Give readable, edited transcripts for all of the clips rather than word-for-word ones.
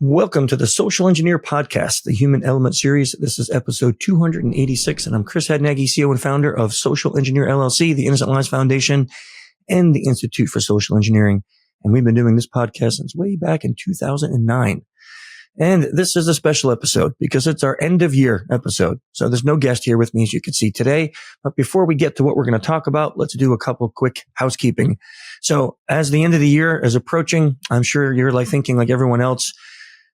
Welcome to the Social Engineer Podcast, the Human Element Series. This is episode 286, and I'm Chris Hadnaghi, CEO and founder of Social Engineer LLC, the Innocent Lives Foundation, and the Institute for Social Engineering. And we've been doing this podcast since way back in 2009. And this is a special episode because it's our end of year episode. So there's no guest here with me, as you can see today. But before we get to what we're going to talk about, let's do a couple quick housekeeping. So as the end of the year is approaching, I'm sure you're thinking like everyone else,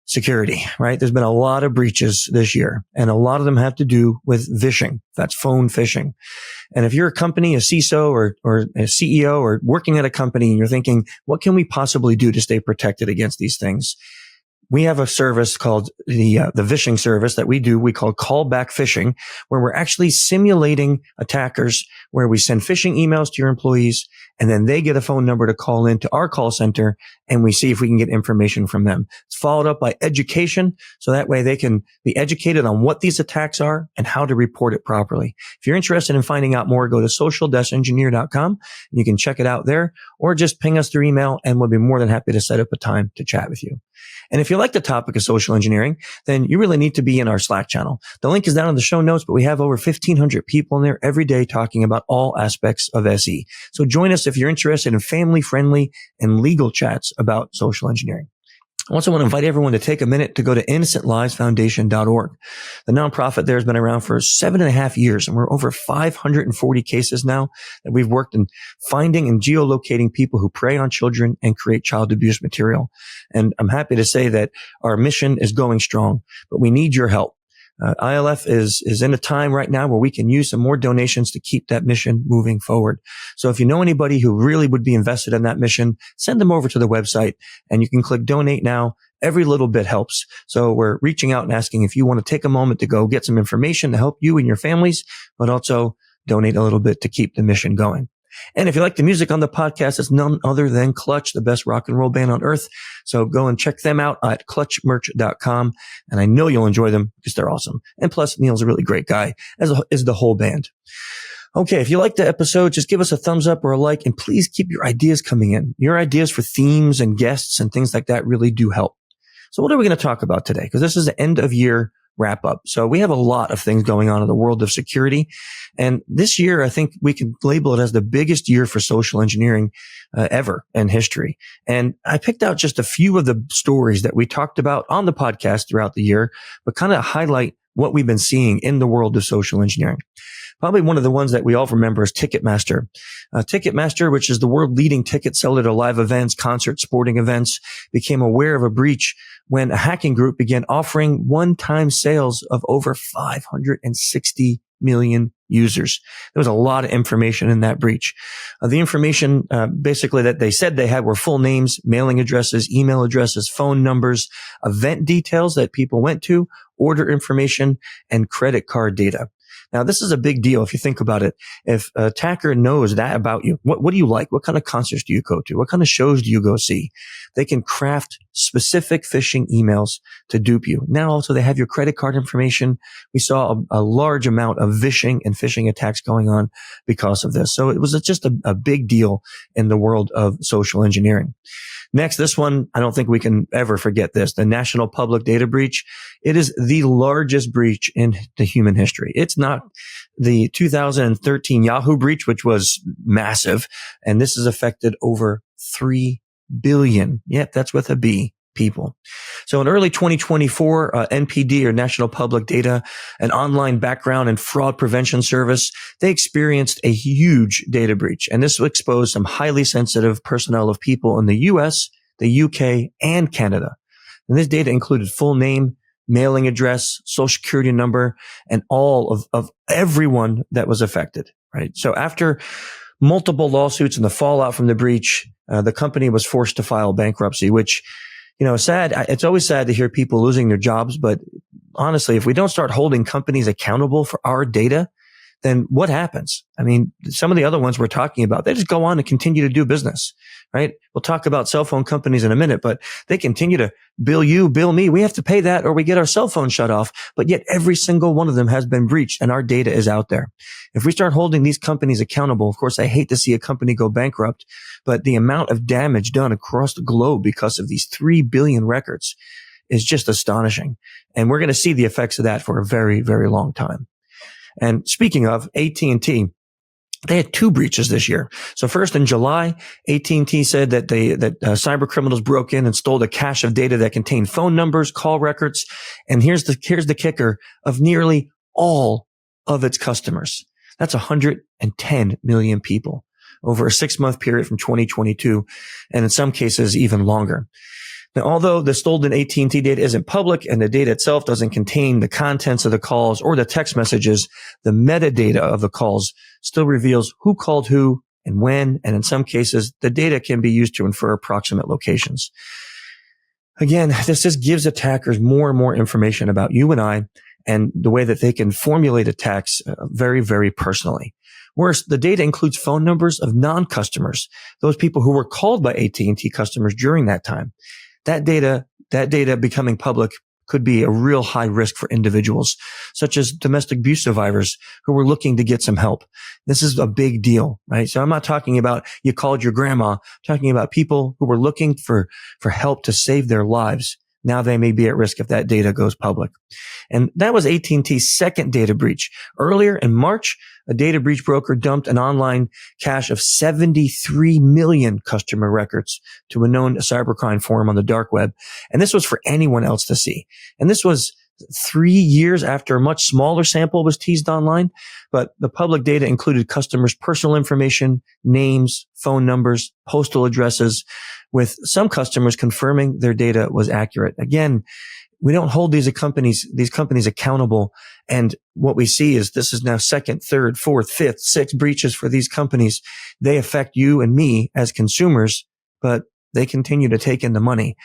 security, right? There's been a lot of breaches this year, and a lot of them have to do with phishing. That's phone phishing. And if you're a company, a CISO or a CEO or working at a company and you're thinking, what can we possibly do to stay protected against these things? We have a service called the phishing service that we call callback phishing, where we're actually simulating attackers, where we send phishing emails to your employees, and then they get a phone number to call into our call center, and we see if we can get information from them. It's followed up by education, so that way they can be educated on what these attacks are and how to report it properly. If you're interested in finding out more, go to social-engineer.com, and you can check it out there, or just ping us through email, and we'll be more than happy to set up a time to chat with you. And if you like the topic of social engineering, then you really need to be in our Slack channel. The link is down in the show notes, but we have over 1,500 people in there every day talking about all aspects of SE. So join us if you're interested in family-friendly and legal chats about social engineering. I also want to invite everyone to take a minute to go to innocentlivesfoundation.org. The nonprofit there has been around for 7.5 years, and we're over 540 cases now that we've worked in finding and geolocating people who prey on children and create child abuse material. And I'm happy to say that our mission is going strong, but we need your help. ILF is in a time right now where we can use some more donations to keep that mission moving forward. So if you know anybody who really would be invested in that mission, send them over to the website and you can click donate now. Every little bit helps. So we're reaching out and asking if you want to take a moment to go get some information to help you and your families, but also donate a little bit to keep the mission going. And if you like the music on the podcast, it's none other than Clutch, the best rock and roll band on earth. So go and check them out at clutchmerch.com. And I know you'll enjoy them because they're awesome. And plus, Neil's a really great guy, as is the whole band. Okay, if you like the episode, just give us a thumbs up or a like, and please keep your ideas coming in. Your ideas for themes and guests and things like that really do help. So what are we going to talk about today? Because this is the end of year wrap up. So we have a lot of things going on in the world of security. And this year, I think we can label it as the biggest year for social engineering ever in history. And I picked out just a few of the stories that we talked about on the podcast throughout the year, but kind of highlight what we've been seeing in the world of social engineering. Probably one of the ones that we all remember is Ticketmaster. Ticketmaster, which is the world-leading ticket seller to live events, concerts, sporting events, became aware of a breach when a hacking group began offering one-time sales of over 560 million users. There was a lot of information in that breach. The information basically that they said they had were full names, mailing addresses, email addresses, phone numbers, event details that people went to, order information, and credit card data. Now, this is a big deal if you think about it. If an attacker knows that about you, what do you like? What kind of concerts do you go to? What kind of shows do you go see? They can craft specific phishing emails to dupe you. Now, also, they have your credit card information. We saw a large amount of vishing and phishing attacks going on because of this. So it was just a big deal in the world of social engineering. Next, this one, I don't think we can ever forget this. The National Public Data Breach. It is the largest breach in the human history. It's not the 2013 Yahoo breach, which was massive. And this has affected over 3 billion. Yep, that's with a B. People. So in early 2024, NPD, or National Public Data, an online background and fraud prevention service, they experienced a huge data breach. And this exposed some highly sensitive personnel of people in the US, the UK, and Canada. And this data included full name, mailing address, social security number, and all of everyone that was affected, right? So after multiple lawsuits and the fallout from the breach, the company was forced to file bankruptcy, which, sad. It's always sad to hear people losing their jobs, but honestly, if we don't start holding companies accountable for our data, then what happens? I mean, some of the other ones we're talking about, they just go on and continue to do business, right? We'll talk about cell phone companies in a minute, but they continue to bill you, bill me. We have to pay that or we get our cell phone shut off. But yet every single one of them has been breached and our data is out there. If we start holding these companies accountable, of course, I hate to see a company go bankrupt, but the amount of damage done across the globe because of these 3 billion records is just astonishing. And we're going to see the effects of that for a very, very long time. And speaking of at&t, they had 2 breaches this year. So first in July, at&t said that cyber criminals broke in and stole a cache of data that contained phone numbers, call records, and here's the kicker, of nearly all of its customers. That's 110 million people over a 6-month period from 2022, and in some cases even longer. Now, although the stolen at&t data isn't public and the data itself doesn't contain the contents of the calls or the text messages, the metadata of the calls still reveals who called who and when, and in some cases, the data can be used to infer approximate locations. Again, this just gives attackers more and more information about you and I and the way that they can formulate attacks very, very personally. Worse, the data includes phone numbers of non-customers, those people who were called by at&t customers during that time. That data becoming public could be a real high risk for individuals, such as domestic abuse survivors who were looking to get some help. This is a big deal, right? So I'm not talking about you called your grandma, I'm talking about people who were looking for help to save their lives. Now they may be at risk if that data goes public. And that was at&t's second data breach. Earlier in March, a data breach broker dumped an online cache of 73 million customer records to a known cybercrime forum on the dark web. And this was for anyone else to see. And this was 3 years after a much smaller sample was teased online. But the public data included customers' personal information, names, phone numbers, postal addresses, with some customers confirming their data was accurate. Again, we don't hold these companies accountable. And what we see is this is now second, third, fourth, fifth, sixth breaches for these companies. They affect you and me as consumers, but they continue to take in the money.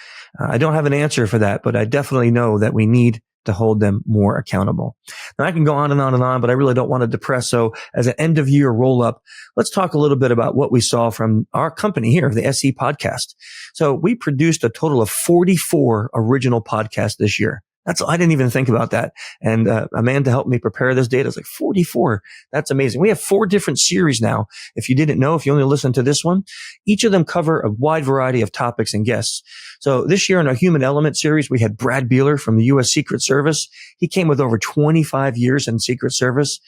I don't have an answer for that, but I definitely know that we need to hold them more accountable. Now, I can go on and on and on, but I really don't want to depress. So as an end of year roll up, let's talk a little bit about what we saw from our company here, the SE podcast. So we produced a total of 44 original podcasts this year. I didn't even think about that. And Amanda helped me prepare this data. It's like 44. That's amazing. We have 4 different series now. If you didn't know, if you only listened to this one, each of them cover a wide variety of topics and guests. So this year in our Human Element series, we had Brad Beeler from the U.S. Secret Service. He came with over 25 years in Secret Service.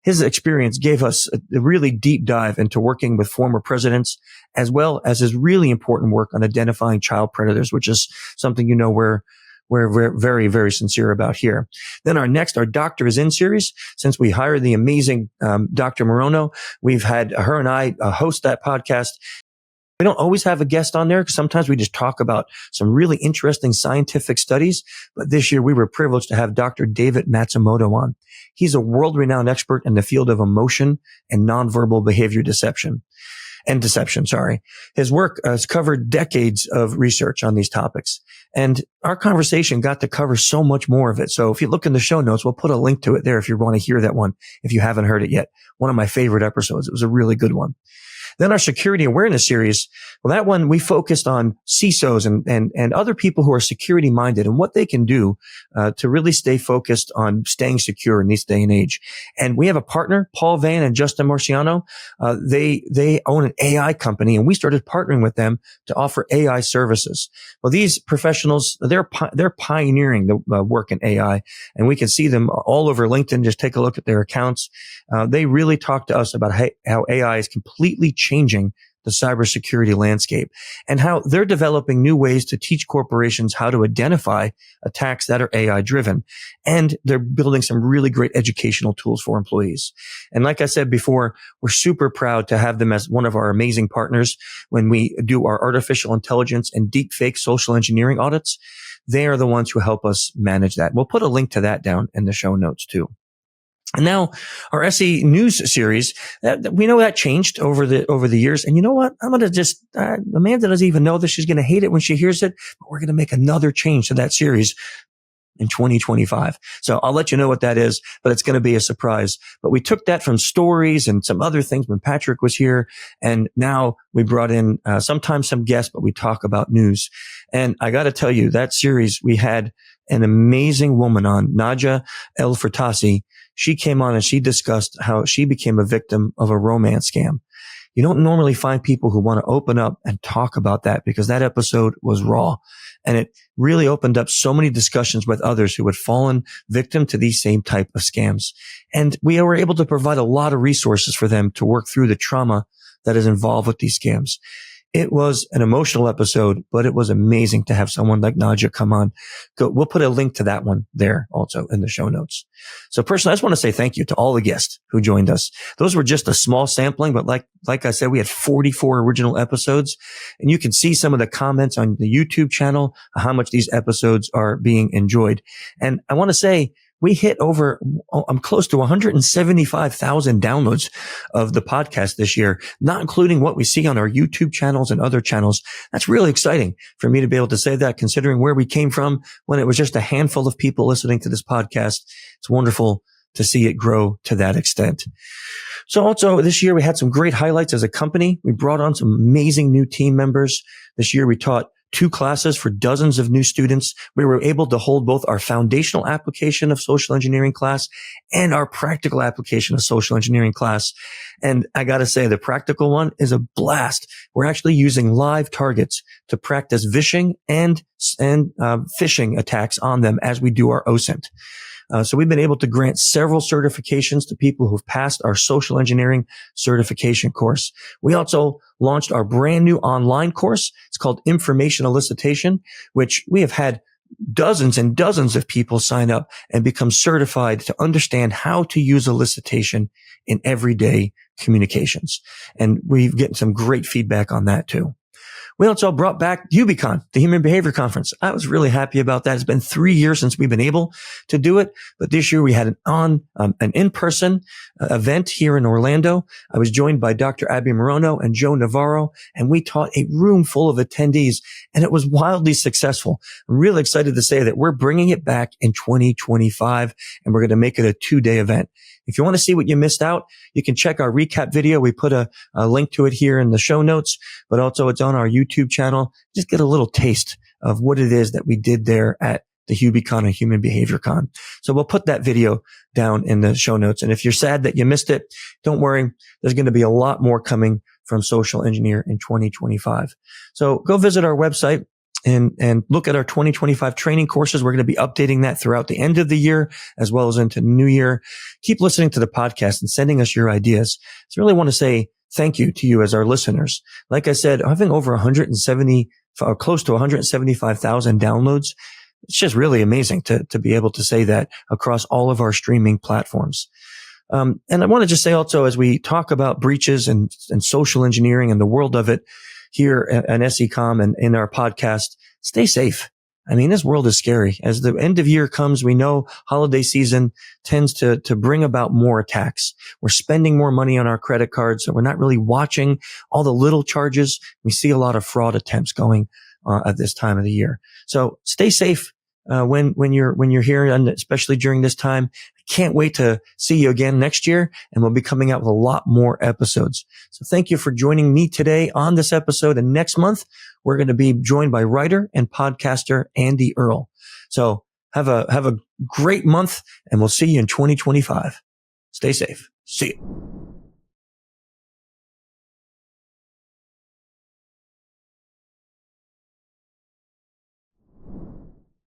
His experience gave us a really deep dive into working with former presidents, as well as his really important work on identifying child predators, which is something we're very, very sincere about here. Then our Doctor is In series. Since we hired the amazing Dr. Morono, we've had her and I host that podcast. We don't always have a guest on there because sometimes we just talk about some really interesting scientific studies. But this year we were privileged to have Dr. David Matsumoto on. He's a world-renowned expert in the field of emotion and nonverbal behavior deception. His work has covered decades of research on these topics. And our conversation got to cover so much more of it. So if you look in the show notes, we'll put a link to it there if you want to hear that one, if you haven't heard it yet. One of my favorite episodes. It was a really good one. Then our security awareness series, well, that one we focused on CISOs and other people who are security minded and what they can do to really stay focused on staying secure in this day and age. And we have a partner, Paul Van and Justin Marciano. They own an AI company, and we started partnering with them to offer AI services. Well, these professionals, they're pioneering the work in AI, and we can see them all over LinkedIn. Just take a look at their accounts. They really talk to us about how AI is completely changing the cybersecurity landscape and how they're developing new ways to teach corporations how to identify attacks that are AI driven. And they're building some really great educational tools for employees. And like I said before, we're super proud to have them as one of our amazing partners when we do our artificial intelligence and deepfake social engineering audits. They are the ones who help us manage that. We'll put a link to that down in the show notes too. And now our SE News series, we know that changed over the years. And you know what? I'm going to Amanda doesn't even know this. She's going to hate it when she hears it, but we're going to make another change to that series in 2025. So I'll let you know what that is, but it's going to be a surprise. But we took that from stories and some other things when Patrick was here. And now we brought in sometimes some guests, but we talk about news. And I got to tell you, that series, we had an amazing woman on, Nadja Fertasi. She came on and she discussed how she became a victim of a romance scam. You don't normally find people who want to open up and talk about that, because that episode was raw, and it really opened up so many discussions with others who had fallen victim to these same type of scams. And we were able to provide a lot of resources for them to work through the trauma that is involved with these scams. It was an emotional episode, but it was amazing to have someone like Nadja come on. We'll put a link to that one there also in the show notes. So personally, I just want to say thank you to all the guests who joined us. Those were just a small sampling, but like I said, we had 44 original episodes, and you can see some of the comments on the YouTube channel, how much these episodes are being enjoyed. And I want to say, we hit I'm close to 175,000 downloads of the podcast this year, not including what we see on our YouTube channels and other channels. That's really exciting for me to be able to say that, considering where we came from when it was just a handful of people listening to this podcast. It's wonderful to see it grow to that extent. So also this year we had some great highlights as a company. We brought on some amazing new team members. This year we taught 2 classes for dozens of new students. We were able to hold both our foundational application of social engineering class and our practical application of social engineering class. And I got to say, the practical one is a blast. We're actually using live targets to practice vishing and phishing attacks on them as we do our OSINT. So we've been able to grant several certifications to people who've passed our social engineering certification course. We also launched our brand new online course. It's called Information Elicitation, which we have had dozens and dozens of people sign up and become certified to understand how to use elicitation in everyday communications. And we've gotten some great feedback on that too. We also brought back HubeCon, the Human Behavior Conference. I was really happy about that. It's been 3 years since we've been able to do it, but this year we had an in-person event here in Orlando. I was joined by Dr. Abby Morono and Joe Navarro, and we taught a room full of attendees, and it was wildly successful. I'm really excited to say that we're bringing it back in 2025, and we're going to make it a 2-day event. If you want to see what you missed out, you can check our recap video. We put a link to it here in the show notes, but also it's on our YouTube channel. Just get a little taste of what it is that we did there at the HubeCon and Human Behavior Con. So we'll put that video down in the show notes. And if you're sad that you missed it, don't worry. There's going to be a lot more coming from Social Engineer in 2025. So go visit our website and look at our 2025 training courses. We're going to be updating that throughout the end of the year as well as into the new year. Keep listening to the podcast and sending us your ideas. So I really want to say thank you to you as our listeners. Like I said, having over 170 or close to 175,000 downloads, it's just really amazing to be able to say that across all of our streaming platforms. And I want to just say also, as we talk about breaches and social engineering and the world of it, here at SECom and in our podcast, stay safe. I mean, this world is scary. As the end of year comes, we know holiday season tends to bring about more attacks. We're spending more money on our credit cards, so we're not really watching all the little charges. We see a lot of fraud attempts going at this time of the year. So stay safe when you're here, and especially during this time. Can't wait to see you again next year, and we'll be coming out with a lot more episodes. So thank you for joining me today on this episode. And next month, we're going to be joined by writer and podcaster Andy Earl. So have a great month, and we'll see you in 2025. Stay safe. See you.